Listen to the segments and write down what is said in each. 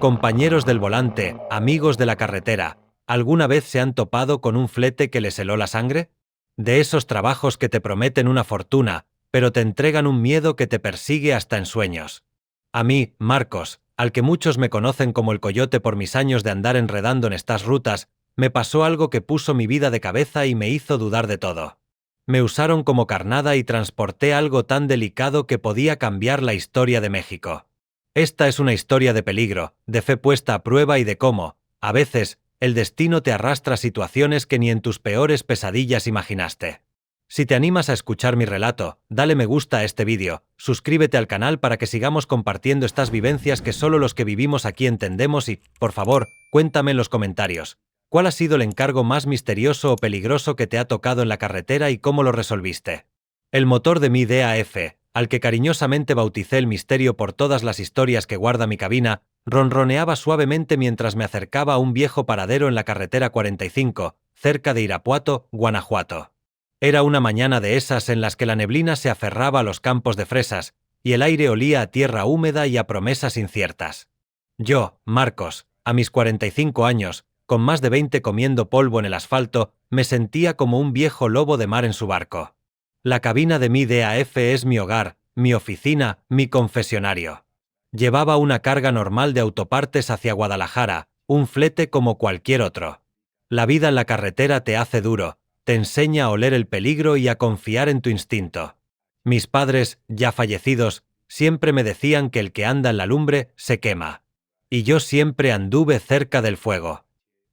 Compañeros del volante, amigos de la carretera, ¿alguna vez se han topado con un flete que les heló la sangre? De esos trabajos que te prometen una fortuna, pero te entregan un miedo que te persigue hasta en sueños. A mí, Marcos, al que muchos me conocen como el Coyote por mis años de andar enredando en estas rutas, me pasó algo que puso mi vida de cabeza y me hizo dudar de todo. Me usaron como carnada y transporté algo tan delicado que podía cambiar la historia de México. Esta es una historia de peligro, de fe puesta a prueba y de cómo, a veces, el destino te arrastra a situaciones que ni en tus peores pesadillas imaginaste. Si te animas a escuchar mi relato, dale me gusta a este vídeo, suscríbete al canal para que sigamos compartiendo estas vivencias que solo los que vivimos aquí entendemos y, por favor, cuéntame en los comentarios. ¿Cuál ha sido el encargo más misterioso o peligroso que te ha tocado en la carretera y cómo lo resolviste? El motor de mi DAF, al que cariñosamente bauticé el misterio por todas las historias que guarda mi cabina, ronroneaba suavemente mientras me acercaba a un viejo paradero en la carretera 45, cerca de Irapuato, Guanajuato. Era una mañana de esas en las que la neblina se aferraba a los campos de fresas, y el aire olía a tierra húmeda y a promesas inciertas. Yo, Marcos, a mis 45 años, con más de 20 comiendo polvo en el asfalto, me sentía como un viejo lobo de mar en su barco. La cabina de mi DAF es mi hogar, mi oficina, mi confesionario. Llevaba una carga normal de autopartes hacia Guadalajara, un flete como cualquier otro. La vida en la carretera te hace duro, te enseña a oler el peligro y a confiar en tu instinto. Mis padres, ya fallecidos, siempre me decían que el que anda en la lumbre se quema. Y yo siempre anduve cerca del fuego.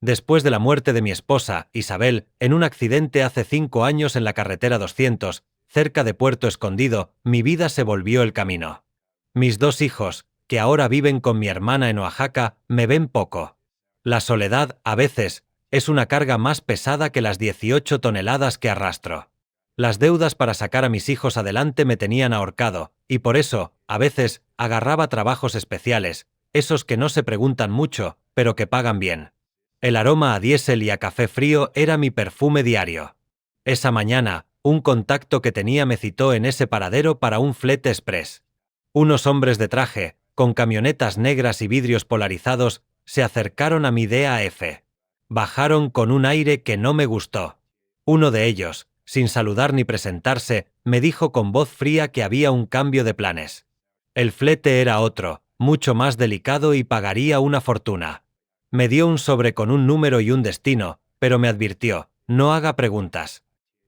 Después de la muerte de mi esposa, Isabel, en un accidente hace 5 años en la carretera 200, cerca de Puerto Escondido, mi vida se volvió el camino. Mis 2 hijos, que ahora viven con mi hermana en Oaxaca, me ven poco. La soledad, a veces, es una carga más pesada que las 18 toneladas que arrastro. Las deudas para sacar a mis hijos adelante me tenían ahorcado, y por eso, a veces, agarraba trabajos especiales, esos que no se preguntan mucho, pero que pagan bien. El aroma a diésel y a café frío era mi perfume diario. Esa mañana, un contacto que tenía me citó en ese paradero para un flete express. Unos hombres de traje, con camionetas negras y vidrios polarizados, se acercaron a mi DAF. Bajaron con un aire que no me gustó. Uno de ellos, sin saludar ni presentarse, me dijo con voz fría que había un cambio de planes. El flete era otro, mucho más delicado y pagaría una fortuna. Me dio un sobre con un número y un destino, pero me advirtió, no haga preguntas.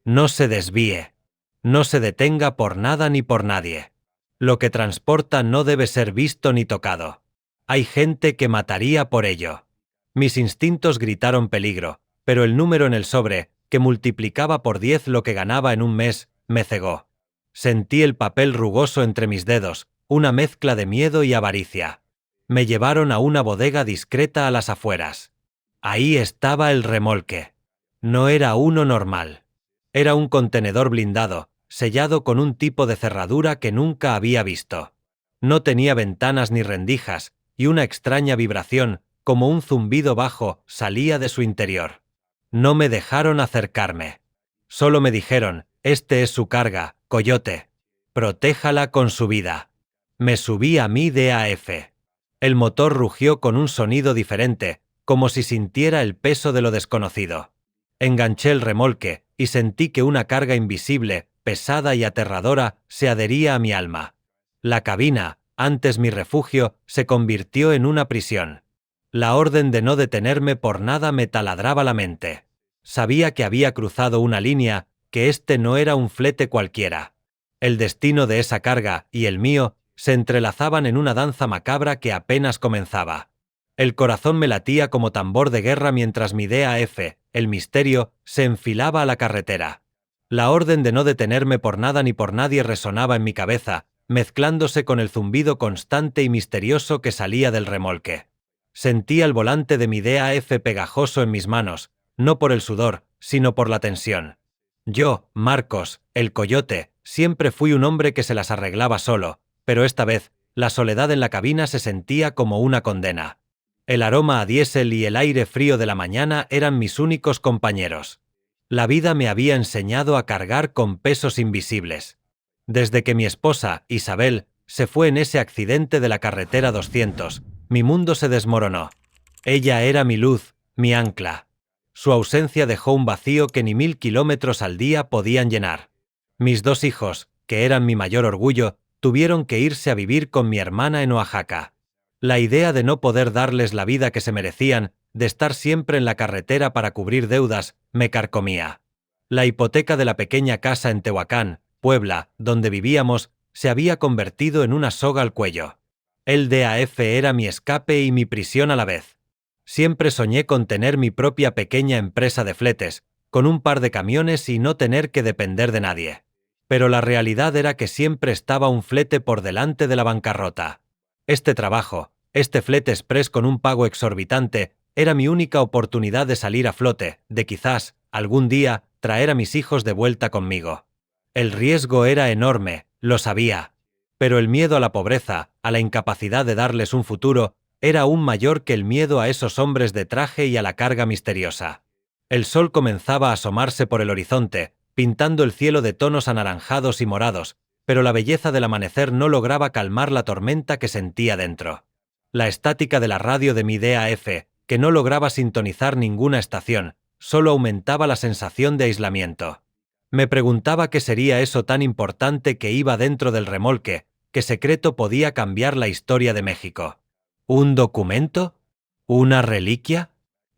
No se desvíe. No se detenga por nada ni por nadie. Lo que transporta no debe ser visto ni tocado. Hay gente que mataría por ello. Mis instintos gritaron peligro, pero el número en el sobre, que multiplicaba por 10 lo que ganaba en un mes, me cegó. Sentí el papel rugoso entre mis dedos, una mezcla de miedo y avaricia. Me llevaron a una bodega discreta a las afueras. Ahí estaba el remolque. No era uno normal. Era un contenedor blindado, sellado con un tipo de cerradura que nunca había visto. No tenía ventanas ni rendijas, y una extraña vibración, como un zumbido bajo, salía de su interior. No me dejaron acercarme. Solo me dijeron, este es su carga, Coyote. Protéjala con su vida. Me subí a mi DAF. El motor rugió con un sonido diferente, como si sintiera el peso de lo desconocido. Enganché el remolque, y sentí que una carga invisible, pesada y aterradora, se adhería a mi alma. La cabina, antes mi refugio, se convirtió en una prisión. La orden de no detenerme por nada me taladraba la mente. Sabía que había cruzado una línea, que este no era un flete cualquiera. El destino de esa carga, y el mío, se entrelazaban en una danza macabra que apenas comenzaba. El corazón me latía como tambor de guerra mientras mi DAF, el misterio, se enfilaba a la carretera. La orden de no detenerme por nada ni por nadie resonaba en mi cabeza, mezclándose con el zumbido constante y misterioso que salía del remolque. Sentía el volante de mi DAF pegajoso en mis manos, no por el sudor, sino por la tensión. Yo, Marcos, el Coyote, siempre fui un hombre que se las arreglaba solo, pero esta vez, la soledad en la cabina se sentía como una condena. El aroma a diésel y el aire frío de la mañana eran mis únicos compañeros. La vida me había enseñado a cargar con pesos invisibles. Desde que mi esposa, Isabel, se fue en ese accidente de la carretera 200, Mi mundo se desmoronó. Ella era mi luz, mi ancla. Su ausencia dejó un vacío que ni 1000 kilómetros al día podían llenar. Mis 2 hijos, que eran mi mayor orgullo, tuvieron que irse a vivir con mi hermana en Oaxaca. La idea de no poder darles la vida que se merecían, de estar siempre en la carretera para cubrir deudas, me carcomía. La hipoteca de la pequeña casa en Tehuacán, Puebla, donde vivíamos, se había convertido en una soga al cuello. El DAF era mi escape y mi prisión a la vez. Siempre soñé con tener mi propia pequeña empresa de fletes, con un par de camiones y no tener que depender de nadie. Pero la realidad era que siempre estaba un flete por delante de la bancarrota. Este trabajo, este flete express con un pago exorbitante, era mi única oportunidad de salir a flote, de quizás, algún día, traer a mis hijos de vuelta conmigo. El riesgo era enorme, lo sabía. Pero el miedo a la pobreza, a la incapacidad de darles un futuro, era aún mayor que el miedo a esos hombres de traje y a la carga misteriosa. El sol comenzaba a asomarse por el horizonte, pintando el cielo de tonos anaranjados y morados, pero la belleza del amanecer no lograba calmar la tormenta que sentía dentro. La estática de la radio de mi DAF, que no lograba sintonizar ninguna estación, solo aumentaba la sensación de aislamiento. Me preguntaba qué sería eso tan importante que iba dentro del remolque, qué secreto podía cambiar la historia de México. ¿Un documento? ¿Una reliquia?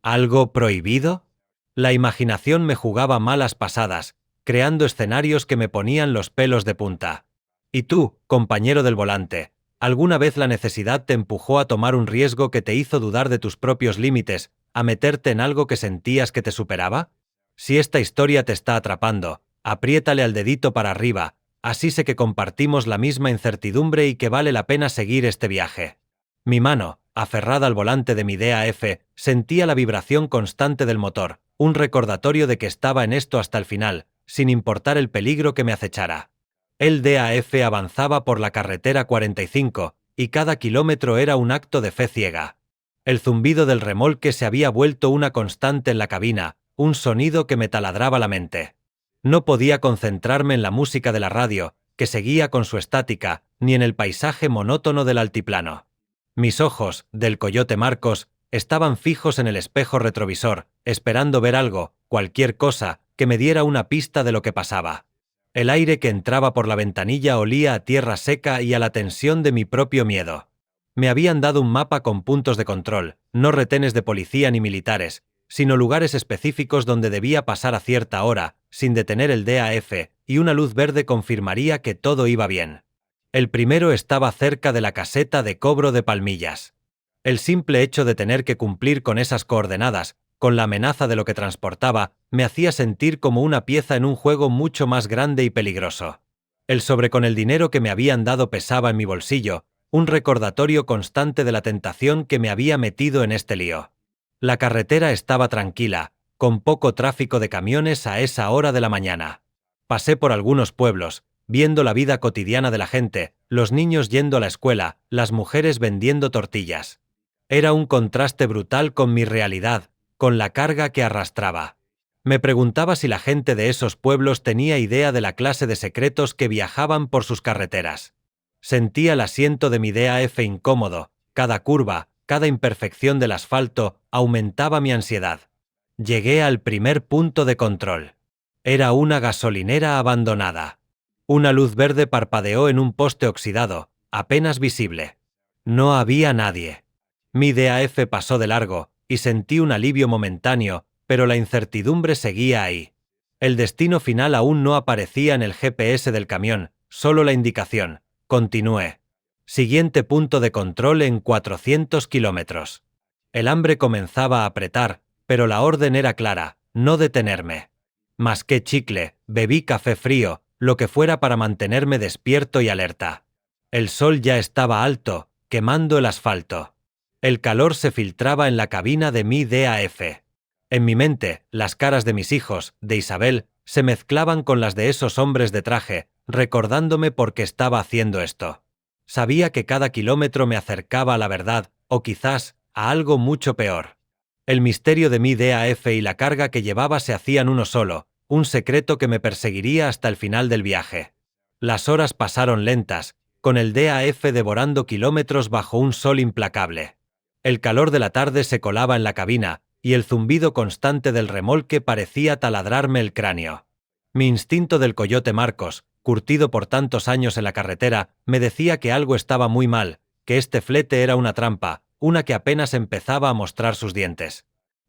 ¿Algo prohibido? La imaginación me jugaba malas pasadas, creando escenarios que me ponían los pelos de punta. ¿Y tú, compañero del volante, alguna vez la necesidad te empujó a tomar un riesgo que te hizo dudar de tus propios límites, a meterte en algo que sentías que te superaba? Si esta historia te está atrapando, apriétale al dedito para arriba, así sé que compartimos la misma incertidumbre y que vale la pena seguir este viaje. Mi mano, aferrada al volante de mi DAF, sentía la vibración constante del motor, un recordatorio de que estaba en esto hasta el final, sin importar el peligro que me acechara. El DAF avanzaba por la carretera 45, y cada kilómetro era un acto de fe ciega. El zumbido del remolque se había vuelto una constante en la cabina, un sonido que me taladraba la mente. No podía concentrarme en la música de la radio, que seguía con su estática, ni en el paisaje monótono del altiplano. Mis ojos, del Coyote Marcos, estaban fijos en el espejo retrovisor, esperando ver algo, cualquier cosa, que me diera una pista de lo que pasaba. El aire que entraba por la ventanilla olía a tierra seca y a la tensión de mi propio miedo. Me habían dado un mapa con puntos de control, no retenes de policía ni militares, sino lugares específicos donde debía pasar a cierta hora, sin detener el DAF, y una luz verde confirmaría que todo iba bien. El primero estaba cerca de la caseta de cobro de Palmillas. El simple hecho de tener que cumplir con esas coordenadas, con la amenaza de lo que transportaba, me hacía sentir como una pieza en un juego mucho más grande y peligroso. El sobre con el dinero que me habían dado pesaba en mi bolsillo, un recordatorio constante de la tentación que me había metido en este lío. La carretera estaba tranquila, con poco tráfico de camiones a esa hora de la mañana. Pasé por algunos pueblos, viendo la vida cotidiana de la gente, los niños yendo a la escuela, las mujeres vendiendo tortillas. Era un contraste brutal con mi realidad, con la carga que arrastraba. Me preguntaba si la gente de esos pueblos tenía idea de la clase de secretos que viajaban por sus carreteras. Sentía el asiento de mi DAF incómodo, cada curva, cada imperfección del asfalto aumentaba mi ansiedad. Llegué al primer punto de control. Era una gasolinera abandonada. Una luz verde parpadeó en un poste oxidado, apenas visible. No había nadie. Mi DAF pasó de largo, y sentí un alivio momentáneo, pero la incertidumbre seguía ahí. El destino final aún no aparecía en el GPS del camión, solo la indicación. Continué. Siguiente punto de control en 400 kilómetros. El hambre comenzaba a apretar, pero la orden era clara, no detenerme. Masqué chicle, bebí café frío, lo que fuera para mantenerme despierto y alerta. El sol ya estaba alto, quemando el asfalto. El calor se filtraba en la cabina de mi DAF. En mi mente, las caras de mis hijos, de Isabel, se mezclaban con las de esos hombres de traje, recordándome por qué estaba haciendo esto. Sabía que cada kilómetro me acercaba a la verdad, o quizás, a algo mucho peor. El misterio de mi DAF y la carga que llevaba se hacían uno solo, un secreto que me perseguiría hasta el final del viaje. Las horas pasaron lentas, con el DAF devorando kilómetros bajo un sol implacable. El calor de la tarde se colaba en la cabina, y el zumbido constante del remolque parecía taladrarme el cráneo. Mi instinto del coyote Marcos, curtido por tantos años en la carretera, me decía que algo estaba muy mal, que este flete era una trampa, una que apenas empezaba a mostrar sus dientes.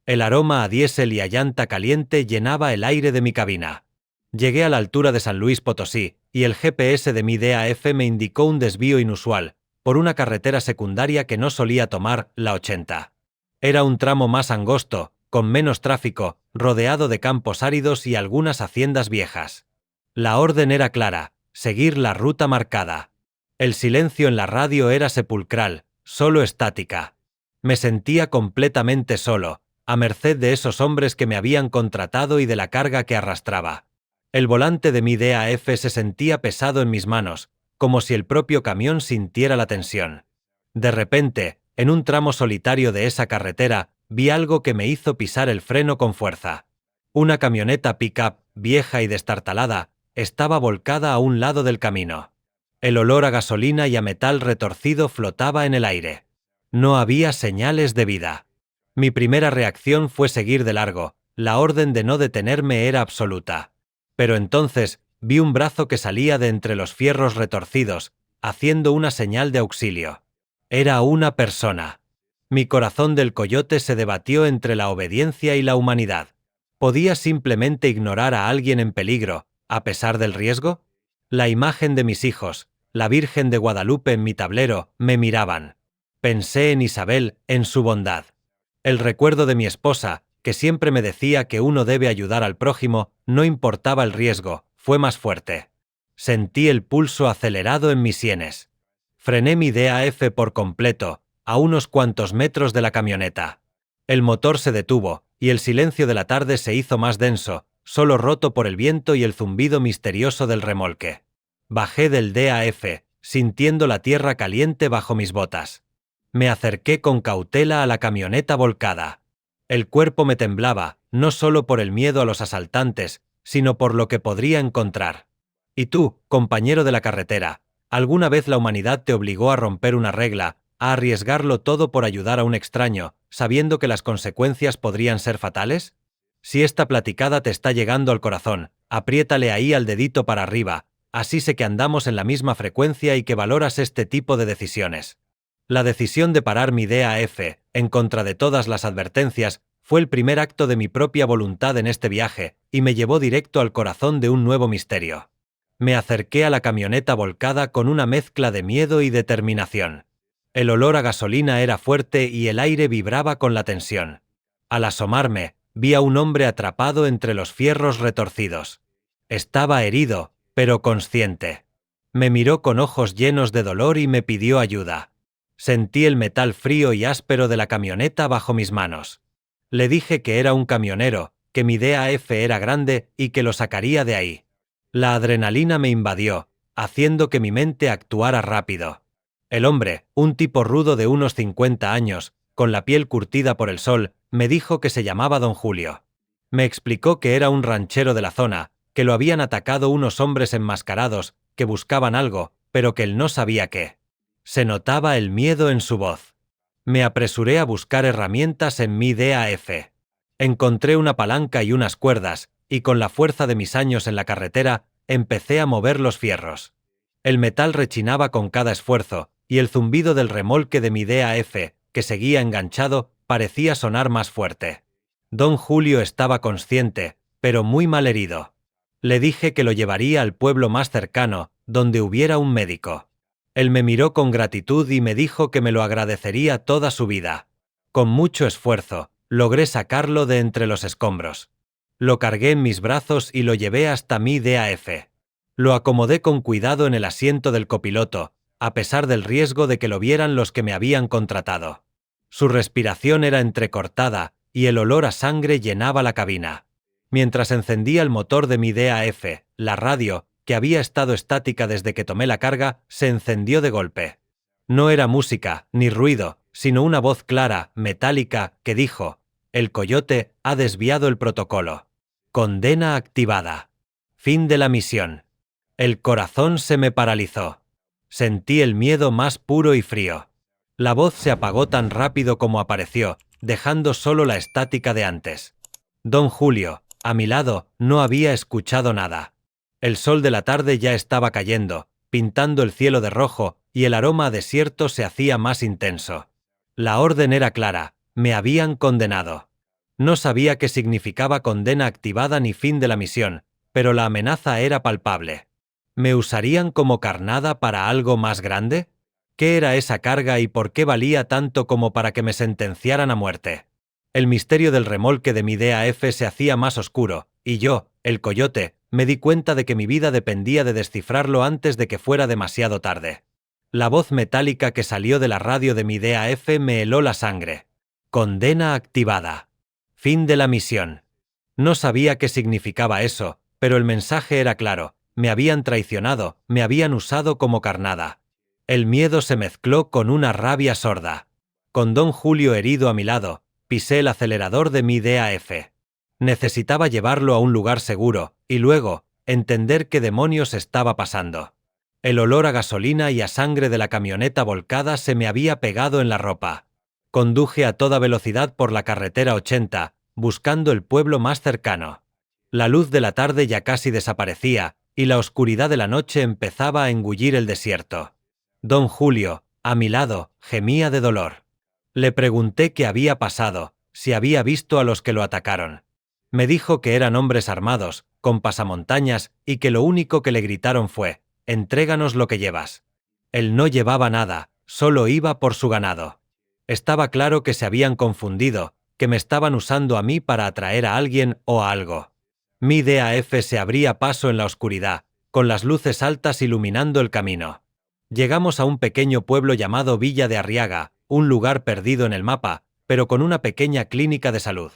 El aroma a diésel y a llanta caliente llenaba el aire de mi cabina. Llegué a la altura de San Luis Potosí, y el GPS de mi DAF me indicó un desvío inusual, por una carretera secundaria que no solía tomar, la 80. Era un tramo más angosto, con menos tráfico, rodeado de campos áridos y algunas haciendas viejas. La orden era clara: seguir la ruta marcada. El silencio en la radio era sepulcral, solo estática. Me sentía completamente solo, a merced de esos hombres que me habían contratado y de la carga que arrastraba. El volante de mi DAF se sentía pesado en mis manos, como si el propio camión sintiera la tensión. De repente, en un tramo solitario de esa carretera, vi algo que me hizo pisar el freno con fuerza. Una camioneta pick-up, vieja y destartalada, estaba volcada a un lado del camino. El olor a gasolina y a metal retorcido flotaba en el aire. No había señales de vida. Mi primera reacción fue seguir de largo, la orden de no detenerme era absoluta. Pero entonces, vi un brazo que salía de entre los fierros retorcidos, haciendo una señal de auxilio. Era una persona. Mi corazón del coyote se debatió entre la obediencia y la humanidad. ¿Podía simplemente ignorar a alguien en peligro, a pesar del riesgo? La imagen de mis hijos, la Virgen de Guadalupe en mi tablero, me miraban. Pensé en Isabel, en su bondad. El recuerdo de mi esposa, que siempre me decía que uno debe ayudar al prójimo, no importaba el riesgo, fue más fuerte. Sentí el pulso acelerado en mis sienes. Frené mi DAF por completo, a unos cuantos metros de la camioneta. El motor se detuvo, y el silencio de la tarde se hizo más denso, solo roto por el viento y el zumbido misterioso del remolque. Bajé del DAF, sintiendo la tierra caliente bajo mis botas. Me acerqué con cautela a la camioneta volcada. El cuerpo me temblaba, no solo por el miedo a los asaltantes, sino por lo que podría encontrar. ¿Y tú, compañero de la carretera, alguna vez la humanidad te obligó a romper una regla, a arriesgarlo todo por ayudar a un extraño, sabiendo que las consecuencias podrían ser fatales? Si esta platicada te está llegando al corazón, apriétale ahí al dedito para arriba, así sé que andamos en la misma frecuencia y que valoras este tipo de decisiones. La decisión de parar mi DAF, en contra de todas las advertencias, fue el primer acto de mi propia voluntad en este viaje, y me llevó directo al corazón de un nuevo misterio. Me acerqué a la camioneta volcada con una mezcla de miedo y determinación. El olor a gasolina era fuerte y el aire vibraba con la tensión. Al asomarme, vi a un hombre atrapado entre los fierros retorcidos. Estaba herido, pero consciente. Me miró con ojos llenos de dolor y me pidió ayuda. Sentí el metal frío y áspero de la camioneta bajo mis manos. Le dije que era un camionero, que mi DAF era grande y que lo sacaría de ahí. La adrenalina me invadió, haciendo que mi mente actuara rápido. El hombre, un tipo rudo de unos 50 años, con la piel curtida por el sol, me dijo que se llamaba Don Julio. Me explicó que era un ranchero de la zona, que lo habían atacado unos hombres enmascarados, que buscaban algo, pero que él no sabía qué. Se notaba el miedo en su voz. Me apresuré a buscar herramientas en mi DAF. Encontré una palanca y unas cuerdas, y con la fuerza de mis años en la carretera, empecé a mover los fierros. El metal rechinaba con cada esfuerzo, y el zumbido del remolque de mi DAF, que seguía enganchado, parecía sonar más fuerte. Don Julio estaba consciente, pero muy mal herido. Le dije que lo llevaría al pueblo más cercano, donde hubiera un médico. Él me miró con gratitud y me dijo que me lo agradecería toda su vida. Con mucho esfuerzo, logré sacarlo de entre los escombros. Lo cargué en mis brazos y lo llevé hasta mi DAF. Lo acomodé con cuidado en el asiento del copiloto, a pesar del riesgo de que lo vieran los que me habían contratado. Su respiración era entrecortada, y el olor a sangre llenaba la cabina. Mientras encendía el motor de mi DAF, la radio, que había estado estática desde que tomé la carga, se encendió de golpe. No era música, ni ruido, sino una voz clara, metálica, que dijo: «El coyote ha desviado el protocolo. Condena activada. Fin de la misión». El corazón se me paralizó. Sentí el miedo más puro y frío. La voz se apagó tan rápido como apareció, dejando solo la estática de antes. Don Julio, a mi lado, no había escuchado nada. El sol de la tarde ya estaba cayendo, pintando el cielo de rojo, y el aroma a desierto se hacía más intenso. La orden era clara, me habían condenado. No sabía qué significaba condena activada ni fin de la misión, pero la amenaza era palpable. ¿Me usarían como carnada para algo más grande? ¿Qué era esa carga y por qué valía tanto como para que me sentenciaran a muerte? El misterio del remolque de mi DAF se hacía más oscuro, y yo, el coyote, me di cuenta de que mi vida dependía de descifrarlo antes de que fuera demasiado tarde. La voz metálica que salió de la radio de mi DAF me heló la sangre. Condena activada. Fin de la misión. No sabía qué significaba eso, pero el mensaje era claro: me habían traicionado, me habían usado como carnada. El miedo se mezcló con una rabia sorda. Con don Julio herido a mi lado, pisé el acelerador de mi DAF. Necesitaba llevarlo a un lugar seguro, y luego, entender qué demonios estaba pasando. El olor a gasolina y a sangre de la camioneta volcada se me había pegado en la ropa. Conduje a toda velocidad por la carretera 80, buscando el pueblo más cercano. La luz de la tarde ya casi desaparecía, y la oscuridad de la noche empezaba a engullir el desierto. Don Julio, a mi lado, gemía de dolor. Le pregunté qué había pasado, si había visto a los que lo atacaron. Me dijo que eran hombres armados, con pasamontañas, y que lo único que le gritaron fue: «Entréganos lo que llevas». Él no llevaba nada, solo iba por su ganado. Estaba claro que se habían confundido, que me estaban usando a mí para atraer a alguien o a algo. Mi DAF se abría paso en la oscuridad, con las luces altas iluminando el camino. Llegamos a un pequeño pueblo llamado Villa de Arriaga, un lugar perdido en el mapa, pero con una pequeña clínica de salud.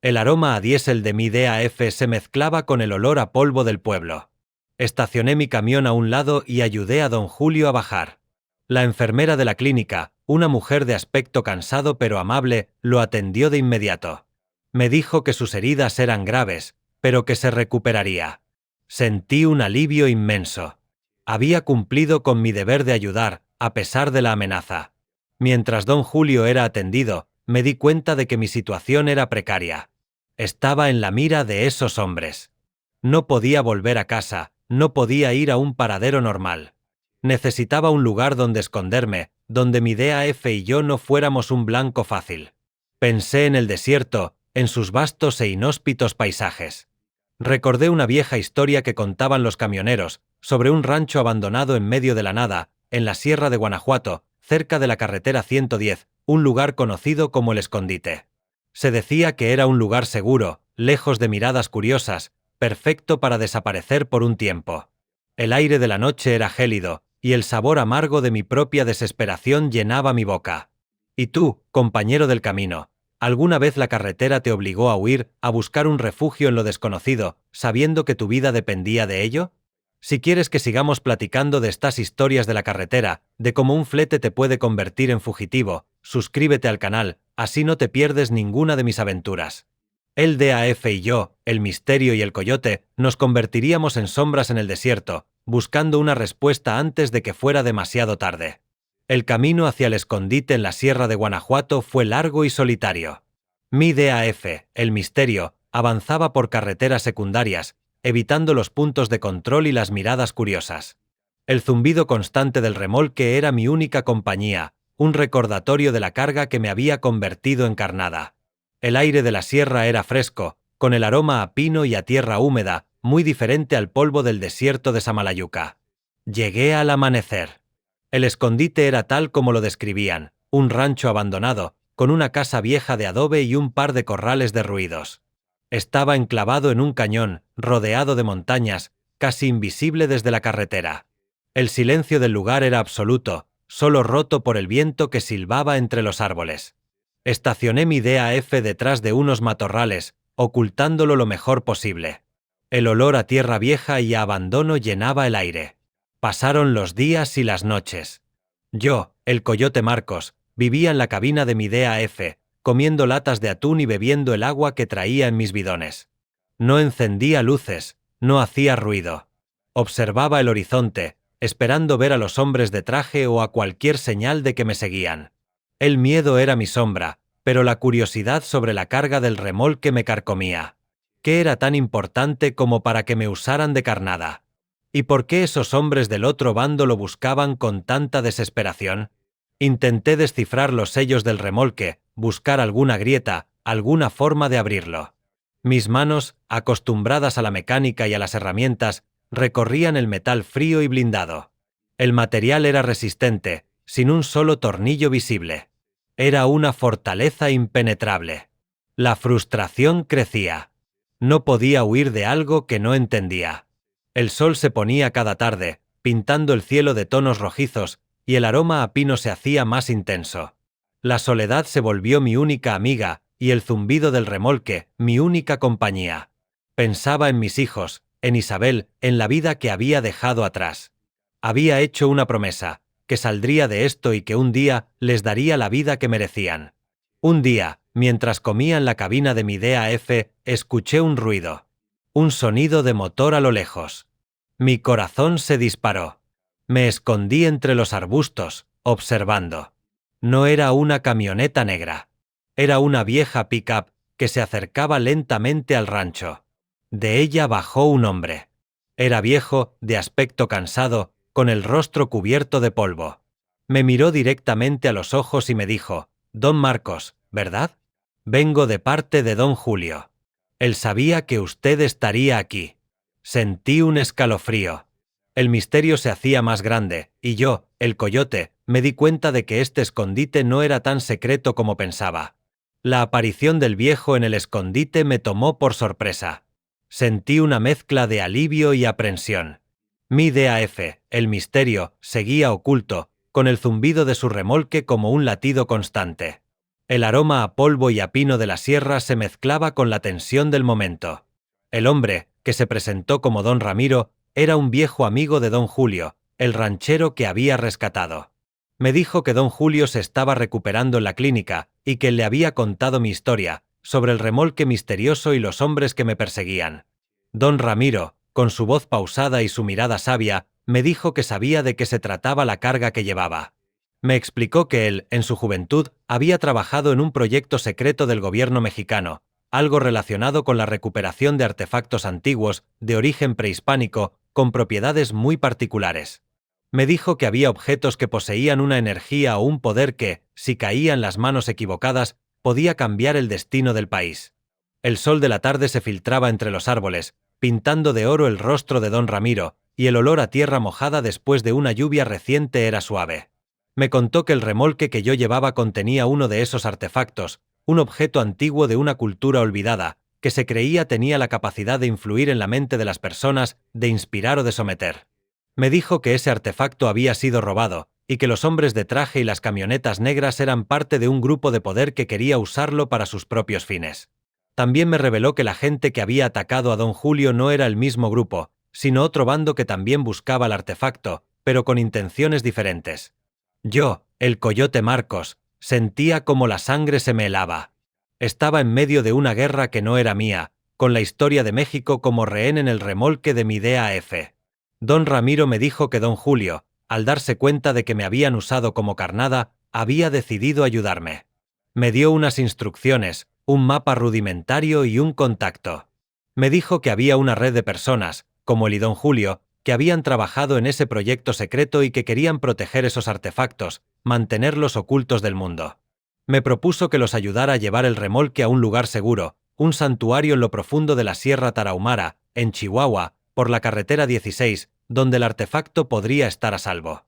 El aroma a diésel de mi DAF se mezclaba con el olor a polvo del pueblo. Estacioné mi camión a un lado y ayudé a don Julio a bajar. La enfermera de la clínica, una mujer de aspecto cansado pero amable, lo atendió de inmediato. Me dijo que sus heridas eran graves, pero que se recuperaría. Sentí un alivio inmenso. Había cumplido con mi deber de ayudar, a pesar de la amenaza. Mientras don Julio era atendido, me di cuenta de que mi situación era precaria. Estaba en la mira de esos hombres. No podía volver a casa, no podía ir a un paradero normal. Necesitaba un lugar donde esconderme, donde mi DAF y yo no fuéramos un blanco fácil. Pensé en el desierto, en sus vastos e inhóspitos paisajes. Recordé una vieja historia que contaban los camioneros, sobre un rancho abandonado en medio de la nada, en la sierra de Guanajuato, cerca de la carretera 110, un lugar conocido como el Escondite. Se decía que era un lugar seguro, lejos de miradas curiosas, perfecto para desaparecer por un tiempo. El aire de la noche era gélido, y el sabor amargo de mi propia desesperación llenaba mi boca. ¿Y tú, compañero del camino, alguna vez la carretera te obligó a huir, a buscar un refugio en lo desconocido, sabiendo que tu vida dependía de ello? Si quieres que sigamos platicando de estas historias de la carretera, de cómo un flete te puede convertir en fugitivo, suscríbete al canal, así no te pierdes ninguna de mis aventuras. El DAF y yo, el misterio y el coyote, nos convertiríamos en sombras en el desierto, buscando una respuesta antes de que fuera demasiado tarde. El camino hacia el escondite en la sierra de Guanajuato fue largo y solitario. Mi DAF, el misterio, avanzaba por carreteras secundarias, evitando los puntos de control y las miradas curiosas. El zumbido constante del remolque era mi única compañía, un recordatorio de la carga que me había convertido en carnada. El aire de la sierra era fresco, con el aroma a pino y a tierra húmeda, muy diferente al polvo del desierto de Samalayuca. Llegué al amanecer. El escondite era tal como lo describían, un rancho abandonado, con una casa vieja de adobe y un par de corrales derruidos. Estaba enclavado en un cañón, rodeado de montañas, casi invisible desde la carretera. El silencio del lugar era absoluto, solo roto por el viento que silbaba entre los árboles. Estacioné mi DAF detrás de unos matorrales, ocultándolo lo mejor posible. El olor a tierra vieja y a abandono llenaba el aire. Pasaron los días y las noches. Yo, el coyote Marcos, vivía en la cabina de mi DAF, comiendo latas de atún y bebiendo el agua que traía en mis bidones. No encendía luces, no hacía ruido. Observaba el horizonte, esperando ver a los hombres de traje o a cualquier señal de que me seguían. El miedo era mi sombra, pero la curiosidad sobre la carga del remolque me carcomía. ¿Qué era tan importante como para que me usaran de carnada? ¿Y por qué esos hombres del otro bando lo buscaban con tanta desesperación? Intenté descifrar los sellos del remolque, buscar alguna grieta, alguna forma de abrirlo. Mis manos, acostumbradas a la mecánica y a las herramientas, recorrían el metal frío y blindado. El material era resistente, sin un solo tornillo visible. Era una fortaleza impenetrable. La frustración crecía. No podía huir de algo que no entendía. El sol se ponía cada tarde, pintando el cielo de tonos rojizos, y el aroma a pino se hacía más intenso. La soledad se volvió mi única amiga, y el zumbido del remolque, mi única compañía. Pensaba en mis hijos, en Isabel, en la vida que había dejado atrás. Había hecho una promesa, que saldría de esto y que un día les daría la vida que merecían. Un día, mientras comía en la cabina de mi DAF, escuché un ruido. Un sonido de motor a lo lejos. Mi corazón se disparó. Me escondí entre los arbustos, observando. No era una camioneta negra. Era una vieja pick-up que se acercaba lentamente al rancho. De ella bajó un hombre. Era viejo, de aspecto cansado, con el rostro cubierto de polvo. Me miró directamente a los ojos y me dijo: «Don Marcos, ¿verdad? Vengo de parte de don Julio. Él sabía que usted estaría aquí». Sentí un escalofrío. El misterio se hacía más grande, y yo, el coyote, me di cuenta de que este escondite no era tan secreto como pensaba. La aparición del viejo en el escondite me tomó por sorpresa. Sentí una mezcla de alivio y aprensión. Mi DAF, el misterio, seguía oculto, con el zumbido de su remolque como un latido constante. El aroma a polvo y a pino de la sierra se mezclaba con la tensión del momento. El hombre, que se presentó como don Ramiro, era un viejo amigo de don Julio, el ranchero que había rescatado. Me dijo que don Julio se estaba recuperando en la clínica y que le había contado mi historia, sobre el remolque misterioso y los hombres que me perseguían. Don Ramiro, con su voz pausada y su mirada sabia, me dijo que sabía de qué se trataba la carga que llevaba. Me explicó que él, en su juventud, había trabajado en un proyecto secreto del gobierno mexicano, algo relacionado con la recuperación de artefactos antiguos, de origen prehispánico, con propiedades muy particulares. Me dijo que había objetos que poseían una energía o un poder que, si caía en las manos equivocadas, podía cambiar el destino del país. El sol de la tarde se filtraba entre los árboles, pintando de oro el rostro de don Ramiro, y el olor a tierra mojada después de una lluvia reciente era suave. Me contó que el remolque que yo llevaba contenía uno de esos artefactos, un objeto antiguo de una cultura olvidada, que se creía tenía la capacidad de influir en la mente de las personas, de inspirar o de someter. Me dijo que ese artefacto había sido robado, y que los hombres de traje y las camionetas negras eran parte de un grupo de poder que quería usarlo para sus propios fines. También me reveló que la gente que había atacado a don Julio no era el mismo grupo, sino otro bando que también buscaba el artefacto, pero con intenciones diferentes. Yo, el coyote Marcos, sentía como la sangre se me helaba. Estaba en medio de una guerra que no era mía, con la historia de México como rehén en el remolque de mi DAF. Don Ramiro me dijo que don Julio, al darse cuenta de que me habían usado como carnada, había decidido ayudarme. Me dio unas instrucciones, un mapa rudimentario y un contacto. Me dijo que había una red de personas, como él y don Julio, que habían trabajado en ese proyecto secreto y que querían proteger esos artefactos, mantenerlos ocultos del mundo. Me propuso que los ayudara a llevar el remolque a un lugar seguro, un santuario en lo profundo de la Sierra Tarahumara, en Chihuahua, por la carretera 16, donde el artefacto podría estar a salvo.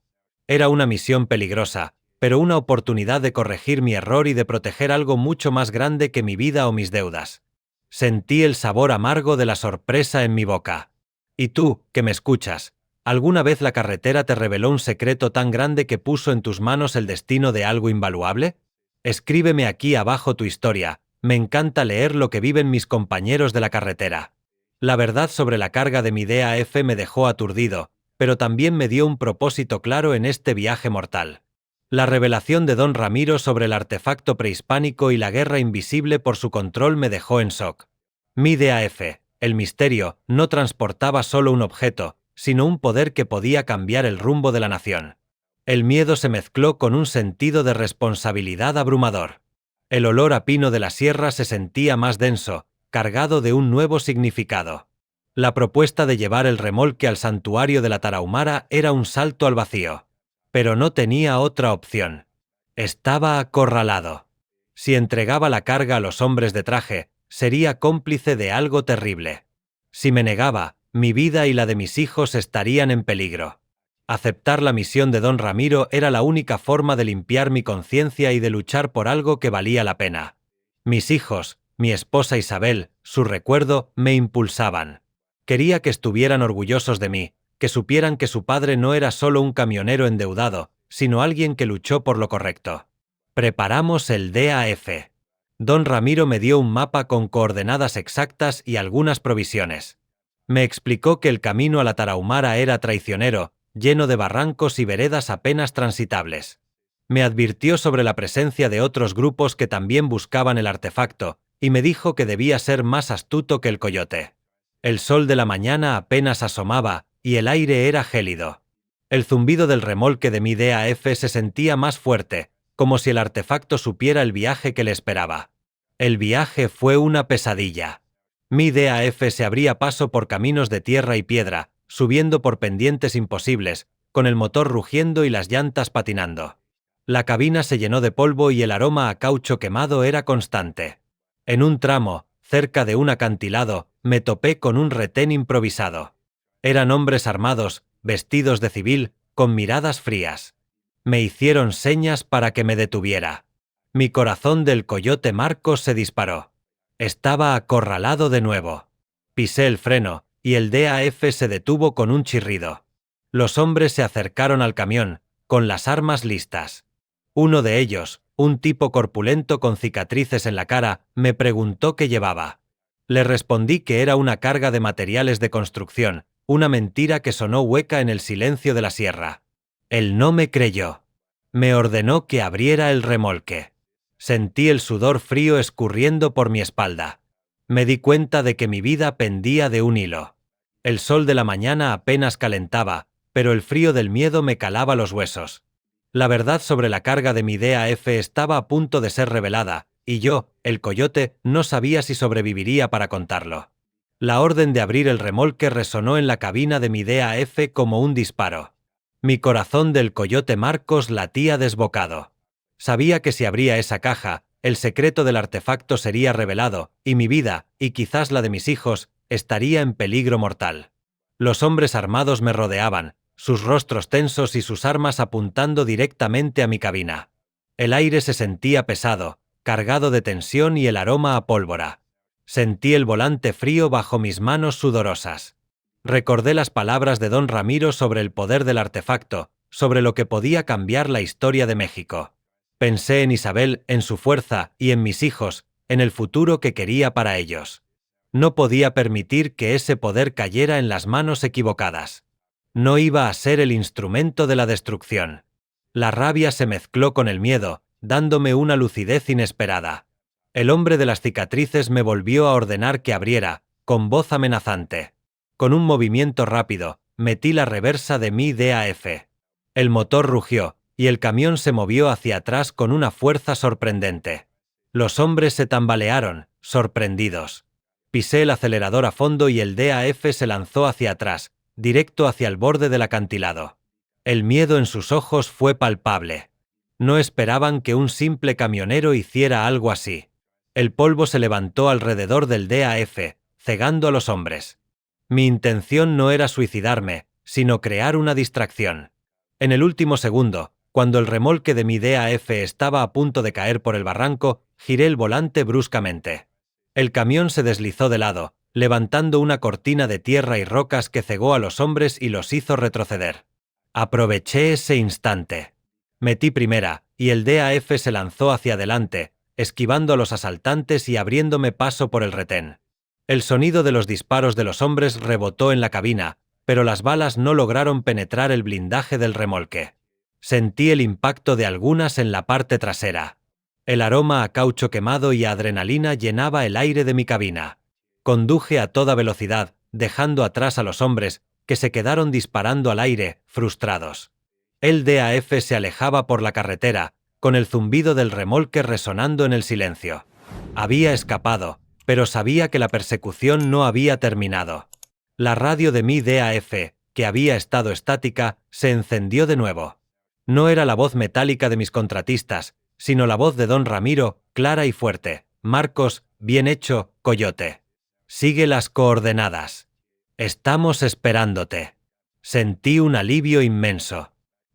Era una misión peligrosa, pero una oportunidad de corregir mi error y de proteger algo mucho más grande que mi vida o mis deudas. Sentí el sabor amargo de la sorpresa en mi boca. ¿Y tú, que me escuchas, alguna vez la carretera te reveló un secreto tan grande que puso en tus manos el destino de algo invaluable? Escríbeme aquí abajo tu historia, me encanta leer lo que viven mis compañeros de la carretera. La verdad sobre la carga de mi DAF me dejó aturdido, pero también me dio un propósito claro en este viaje mortal. La revelación de don Ramiro sobre el artefacto prehispánico y la guerra invisible por su control me dejó en shock. Mi DAF, el misterio, no transportaba solo un objeto, sino un poder que podía cambiar el rumbo de la nación. El miedo se mezcló con un sentido de responsabilidad abrumador. El olor a pino de la sierra se sentía más denso, cargado de un nuevo significado. La propuesta de llevar el remolque al santuario de la Tarahumara era un salto al vacío. Pero no tenía otra opción. Estaba acorralado. Si entregaba la carga a los hombres de traje, sería cómplice de algo terrible. Si me negaba, mi vida y la de mis hijos estarían en peligro. Aceptar la misión de don Ramiro era la única forma de limpiar mi conciencia y de luchar por algo que valía la pena. Mis hijos, mi esposa Isabel, su recuerdo, me impulsaban. Quería que estuvieran orgullosos de mí, que supieran que su padre no era solo un camionero endeudado, sino alguien que luchó por lo correcto. Preparamos el DAF. Don Ramiro me dio un mapa con coordenadas exactas y algunas provisiones. Me explicó que el camino a la Tarahumara era traicionero, lleno de barrancos y veredas apenas transitables. Me advirtió sobre la presencia de otros grupos que también buscaban el artefacto, y me dijo que debía ser más astuto que el coyote. El sol de la mañana apenas asomaba, y el aire era gélido. El zumbido del remolque de mi DAF se sentía más fuerte, como si el artefacto supiera el viaje que le esperaba. El viaje fue una pesadilla. Mi DAF se abría paso por caminos de tierra y piedra, subiendo por pendientes imposibles, con el motor rugiendo y las llantas patinando. La cabina se llenó de polvo y el aroma a caucho quemado era constante. En un tramo, cerca de un acantilado, me topé con un retén improvisado. Eran hombres armados, vestidos de civil, con miradas frías. Me hicieron señas para que me detuviera. Mi corazón del coyote Marcos se disparó. Estaba acorralado de nuevo. Pisé el freno, y el DAF se detuvo con un chirrido. Los hombres se acercaron al camión, con las armas listas. Uno de ellos, un tipo corpulento con cicatrices en la cara, me preguntó qué llevaba. Le respondí que era una carga de materiales de construcción, una mentira que sonó hueca en el silencio de la sierra. Él no me creyó. Me ordenó que abriera el remolque. Sentí el sudor frío escurriendo por mi espalda. Me di cuenta de que mi vida pendía de un hilo. El sol de la mañana apenas calentaba, pero el frío del miedo me calaba los huesos. La verdad sobre la carga de mi DAF estaba a punto de ser revelada, y yo, el coyote, no sabía si sobreviviría para contarlo. La orden de abrir el remolque resonó en la cabina de mi DAF como un disparo. Mi corazón del coyote Marcos latía desbocado. Sabía que si abría esa caja, el secreto del artefacto sería revelado, y mi vida, y quizás la de mis hijos, estaría en peligro mortal. Los hombres armados me rodeaban, sus rostros tensos y sus armas apuntando directamente a mi cabina. El aire se sentía pesado, cargado de tensión y el aroma a pólvora. Sentí el volante frío bajo mis manos sudorosas. Recordé las palabras de don Ramiro sobre el poder del artefacto, sobre lo que podía cambiar la historia de México. Pensé en Isabel, en su fuerza, y en mis hijos, en el futuro que quería para ellos. No podía permitir que ese poder cayera en las manos equivocadas. No iba a ser el instrumento de la destrucción. La rabia se mezcló con el miedo, dándome una lucidez inesperada. El hombre de las cicatrices me volvió a ordenar que abriera, con voz amenazante. Con un movimiento rápido, metí la reversa de mi DAF. El motor rugió, y el camión se movió hacia atrás con una fuerza sorprendente. Los hombres se tambalearon, sorprendidos. Pisé el acelerador a fondo y el DAF se lanzó hacia atrás, directo hacia el borde del acantilado. El miedo en sus ojos fue palpable. No esperaban que un simple camionero hiciera algo así. El polvo se levantó alrededor del DAF, cegando a los hombres. Mi intención no era suicidarme, sino crear una distracción. En el último segundo, cuando el remolque de mi DAF estaba a punto de caer por el barranco, giré el volante bruscamente. El camión se deslizó de lado, levantando una cortina de tierra y rocas que cegó a los hombres y los hizo retroceder. Aproveché ese instante. Metí primera, y el DAF se lanzó hacia adelante, esquivando a los asaltantes y abriéndome paso por el retén. El sonido de los disparos de los hombres rebotó en la cabina, pero las balas no lograron penetrar el blindaje del remolque. Sentí el impacto de algunas en la parte trasera. El aroma a caucho quemado y a adrenalina llenaba el aire de mi cabina. Conduje a toda velocidad, dejando atrás a los hombres, que se quedaron disparando al aire, frustrados. El DAF se alejaba por la carretera, con el zumbido del remolque resonando en el silencio. Había escapado, pero sabía que la persecución no había terminado. La radio de mi DAF, que había estado estática, se encendió de nuevo. No era la voz metálica de mis contratistas, sino la voz de don Ramiro, clara y fuerte. Marcos, bien hecho, coyote. Sigue las coordenadas. Estamos esperándote. Sentí un alivio inmenso.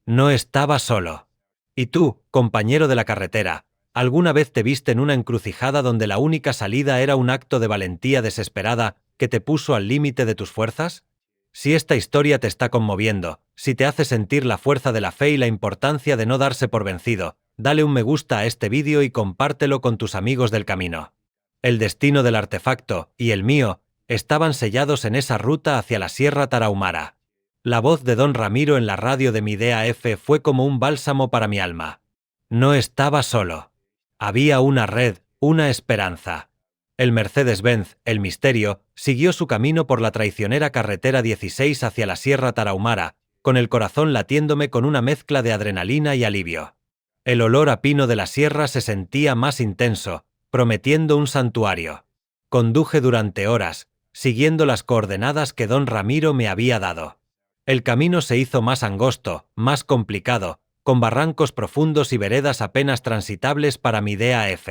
No estaba solo. ¿Y tú, compañero de la carretera, alguna vez te viste en una encrucijada donde la única salida era un acto de valentía desesperada que te puso al límite de tus fuerzas? Si esta historia te está conmoviendo, si te hace sentir la fuerza de la fe y la importancia de no darse por vencido, dale un me gusta a este vídeo y compártelo con tus amigos del camino. El destino del artefacto, y el mío, estaban sellados en esa ruta hacia la Sierra Tarahumara. La voz de don Ramiro en la radio de mi DAF fue como un bálsamo para mi alma. No estaba solo. Había una red, una esperanza. El Mercedes-Benz, el Misterio, siguió su camino por la traicionera carretera 16 hacia la Sierra Tarahumara, con el corazón latiéndome con una mezcla de adrenalina y alivio. El olor a pino de la sierra se sentía más intenso, prometiendo un santuario. Conduje durante horas, siguiendo las coordenadas que don Ramiro me había dado. El camino se hizo más angosto, más complicado, con barrancos profundos y veredas apenas transitables para mi DAF.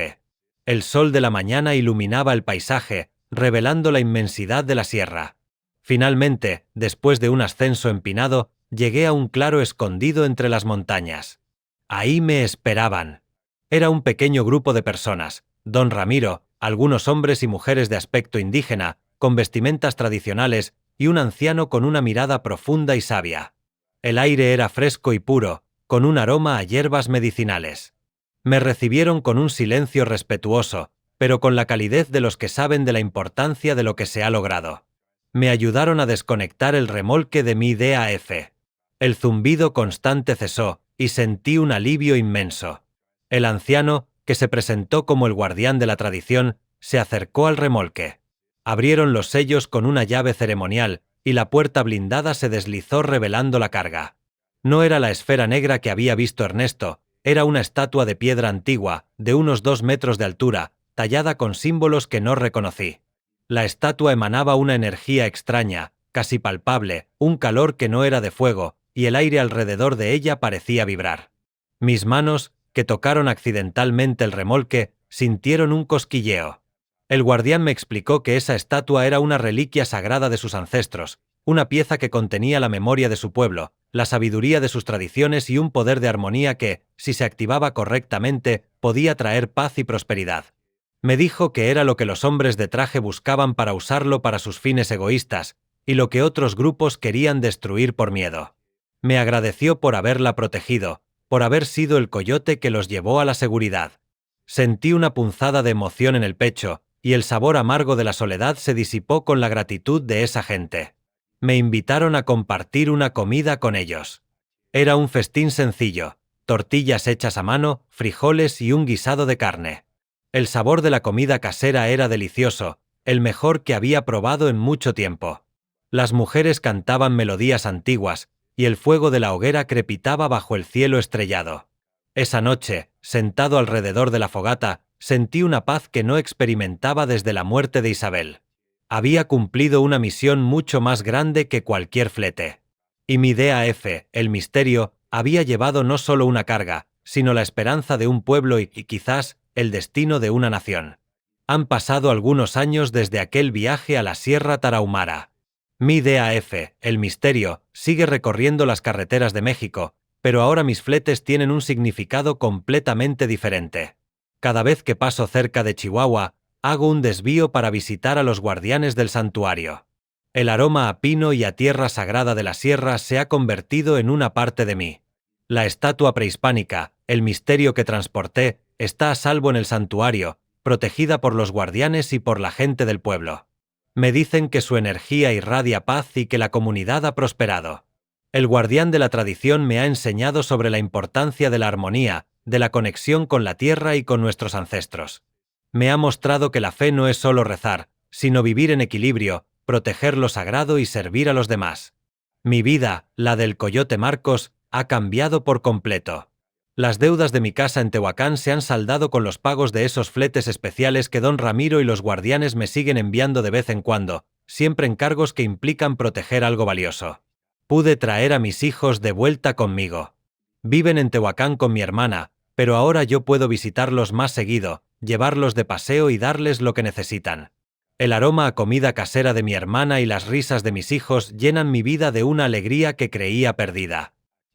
El sol de la mañana iluminaba el paisaje, revelando la inmensidad de la sierra. Finalmente, después de un ascenso empinado, llegué a un claro escondido entre las montañas. Ahí me esperaban. Era un pequeño grupo de personas, don Ramiro, algunos hombres y mujeres de aspecto indígena, con vestimentas tradicionales, y un anciano con una mirada profunda y sabia. El aire era fresco y puro, con un aroma a hierbas medicinales. Me recibieron con un silencio respetuoso, pero con la calidez de los que saben de la importancia de lo que se ha logrado. Me ayudaron a desconectar el remolque de mi DAF. El zumbido constante cesó, y sentí un alivio inmenso. El anciano, que se presentó como el guardián de la tradición, se acercó al remolque. Abrieron los sellos con una llave ceremonial, y la puerta blindada se deslizó revelando la carga. No era la esfera negra que había visto Ernesto, era una estatua de piedra antigua, de unos 2 metros de altura, tallada con símbolos que no reconocí. La estatua emanaba una energía extraña, casi palpable, un calor que no era de fuego, y el aire alrededor de ella parecía vibrar. Mis manos, que tocaron accidentalmente el remolque, sintieron un cosquilleo. El guardián me explicó que esa estatua era una reliquia sagrada de sus ancestros, una pieza que contenía la memoria de su pueblo, la sabiduría de sus tradiciones y un poder de armonía que, si se activaba correctamente, podía traer paz y prosperidad. Me dijo que era lo que los hombres de traje buscaban para usarlo para sus fines egoístas, y lo que otros grupos querían destruir por miedo. Me agradeció por haberla protegido, por haber sido el coyote que los llevó a la seguridad. Sentí una punzada de emoción en el pecho, y el sabor amargo de la soledad se disipó con la gratitud de esa gente. Me invitaron a compartir una comida con ellos. Era un festín sencillo, tortillas hechas a mano, frijoles y un guisado de carne. El sabor de la comida casera era delicioso, el mejor que había probado en mucho tiempo. Las mujeres cantaban melodías antiguas, y el fuego de la hoguera crepitaba bajo el cielo estrellado. Esa noche, sentado alrededor de la fogata, sentí una paz que no experimentaba desde la muerte de Isabel. Había cumplido una misión mucho más grande que cualquier flete. Y mi DAF, el Misterio, había llevado no solo una carga, sino la esperanza de un pueblo y quizás el destino de una nación. Han pasado algunos años desde aquel viaje a la Sierra Tarahumara. Mi DAF, el Misterio, sigue recorriendo las carreteras de México, pero ahora mis fletes tienen un significado completamente diferente. Cada vez que paso cerca de Chihuahua, hago un desvío para visitar a los guardianes del santuario. El aroma a pino y a tierra sagrada de la sierra se ha convertido en una parte de mí. La estatua prehispánica, el misterio que transporté, está a salvo en el santuario, protegida por los guardianes y por la gente del pueblo. Me dicen que su energía irradia paz y que la comunidad ha prosperado. El guardián de la tradición me ha enseñado sobre la importancia de la armonía, de la conexión con la tierra y con nuestros ancestros. Me ha mostrado que la fe no es solo rezar, sino vivir en equilibrio, proteger lo sagrado y servir a los demás. Mi vida, la del coyote Marcos, ha cambiado por completo. Las deudas de mi casa en Tehuacán se han saldado con los pagos de esos fletes especiales que don Ramiro y los guardianes me siguen enviando de vez en cuando, siempre encargos que implican proteger algo valioso. Pude traer a mis hijos de vuelta conmigo. Viven en Tehuacán con mi hermana, pero ahora yo puedo visitarlos más seguido, llevarlos de paseo y darles lo que necesitan. El aroma a comida casera de mi hermana y las risas de mis hijos llenan mi vida de una alegría que creía perdida.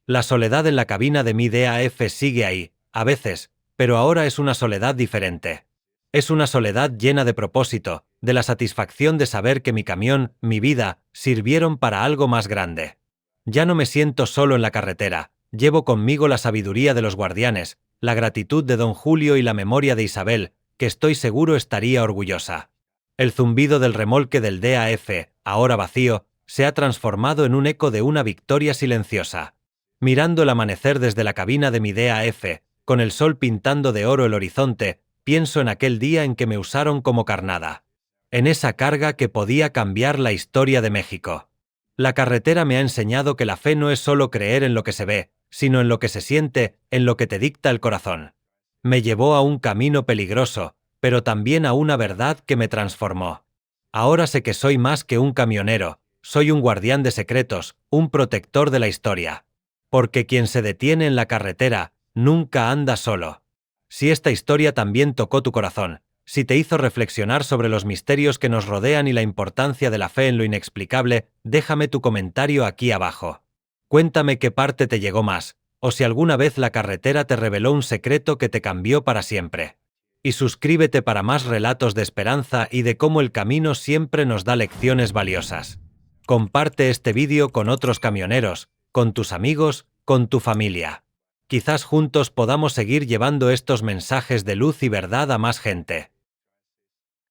La soledad en la cabina de mi DAF sigue ahí, a veces, pero ahora es una soledad diferente. Es una soledad llena de propósito, de la satisfacción de saber que mi camión, mi vida, sirvieron para algo más grande. Ya no me siento solo en la carretera, llevo conmigo la sabiduría de los guardianes, la gratitud de don Julio y la memoria de Isabel, que estoy seguro estaría orgullosa. El zumbido del remolque del DAF, ahora vacío, se ha transformado en un eco de una victoria silenciosa. Mirando el amanecer desde la cabina de mi DAF, con el sol pintando de oro el horizonte, pienso en aquel día en que me usaron como carnada. En esa carga que podía cambiar la historia de México. La carretera me ha enseñado que la fe no es solo creer en lo que se ve, sino en lo que se siente, en lo que te dicta el corazón. Me llevó a un camino peligroso, pero también a una verdad que me transformó. Ahora sé que soy más que un camionero, soy un guardián de secretos, un protector de la historia. Porque quien se detiene en la carretera, nunca anda solo. Si esta historia también tocó tu corazón, si te hizo reflexionar sobre los misterios que nos rodean y la importancia de la fe en lo inexplicable, déjame tu comentario aquí abajo. Cuéntame qué parte te llegó más, o si alguna vez la carretera te reveló un secreto que te cambió para siempre. Y suscríbete para más relatos de esperanza y de cómo el camino siempre nos da lecciones valiosas. Comparte este vídeo con otros camioneros, con tus amigos, con tu familia. Quizás juntos podamos seguir llevando estos mensajes de luz y verdad a más gente.